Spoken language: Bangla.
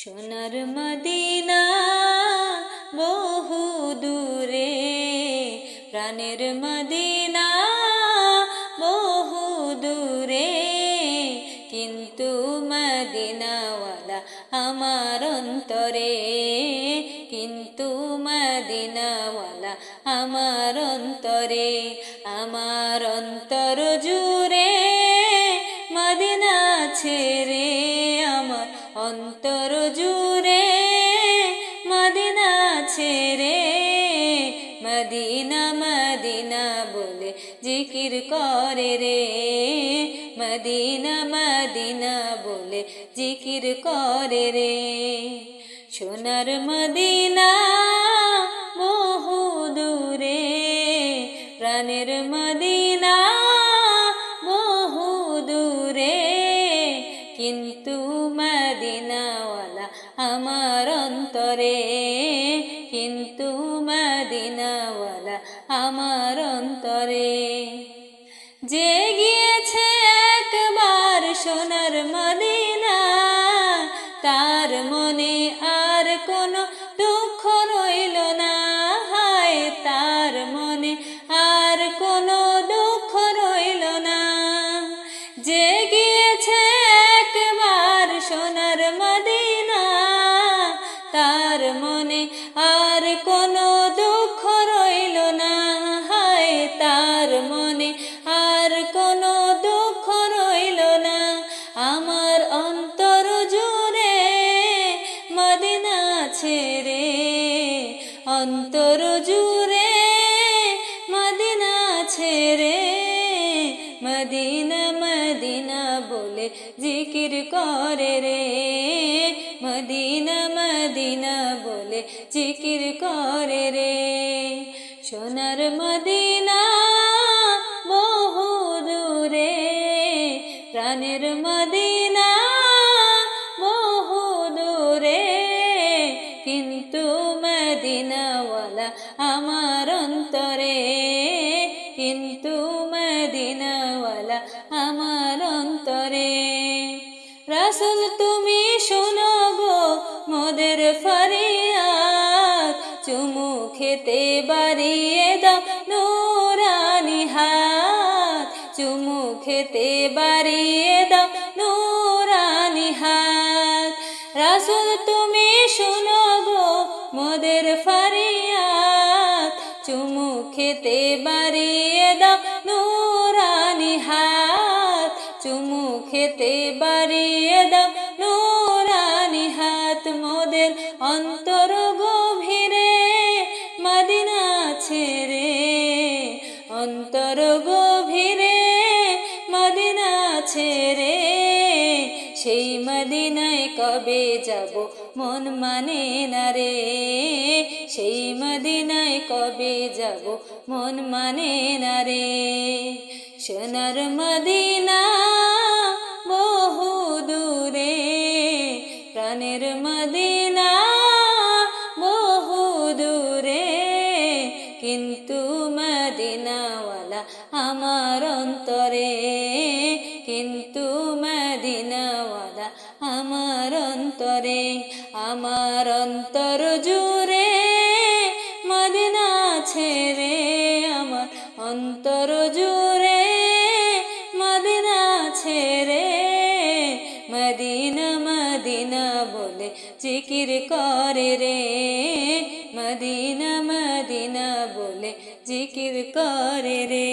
সোনার মদিনা বহু দূরে, প্রাণের মদিনা বহু দূরে, কিন্তু মদিনাওয়ালা আমার অন্তরে, কিন্তু মদিনাওয়ালা আমার অন্তরে। আমার অন্তর জুড়ে মদিনা ছেড়ে, আমার অন্তর জুড়ে মদিনা ছেড়ে, মদিনা মদিনা বলে জিকির করে রে, মদিনা মদিনা বলে জিকির করে রে। সোনার মদিনা বহু দূরে, প্রাণের মদিনা বহু দূরে, কিন্তু মদিনাওয়ালা আমার অন্তরে, কিন্তু মদিনাওয়ালা আমার অন্তরে। যে গিয়েছে একবার সোনার মদিনা, তার মনে আর কোনো দুঃখ রইল না, হায় তার মনে আর কোনো দুঃখ রইল না। যে গিয়েছে একবার সোনার মদিনা, তার মনে আর কোনো দুঃখ রইল না, হায় তার মনে আর কোনো দুঃখ রইল না। আমার অন্তর জুড়ে মদিনা ছেড়ে, অন্তর জুড়ে মদিনা ছেড়ে, মদিনা মদিনা বলে জিকির করে রে, মদিনা মদিনা বলে জিকির করে রে। সোনার মদিনা বহু দূরে, প্রাণের মদিনা বহু দূরে, কিন্তু মদিনাওয়ালা আমার অন্তরে, কিন্তু মদিনাওয়ালা আমার অন্তরে। রাসূল তুমি শোনো গো মোদের ফরিয়াদ, চুমু খেতে বাড়িয়ে দাও নূরানি হাত, চুমু খেতে বাড়িয়ে দাও নূরানি হাত। রাসূল তুমি শোনো গো মোদের ফরিয়াদ, চুমু খেতে বাড়িয়ে দাও নূরানি হাত, চুমু খেতে বাড়িয়ে দাও নূরানি হাত। মোদের অন্তর গভীরে মদিনা ছেড়ে, অন্তর গভীরে মদিনা ছেড়ে, সেই মদিনায় কবে যাব মন মানে না রে, সেই মদিনায় কবে যাব মন মানে না রে। সোনার মদিনা বহু দূরে, প্রাণের মদিনা বহু দূরে, কিন্তু মদিনাওয়ালা আমার অন্তরে, কিন্তু মদিনাওয়ালা আমার অন্তরে। আমার অন্তর জুড়ে মদিনা ছেড়ে, আমার অন্তর জুড়ে মদিনা ছেড়ে, মদিনা মদিনা বলে জিকির করে রে, মদিনা মদিনা বলে জিকির করে রে।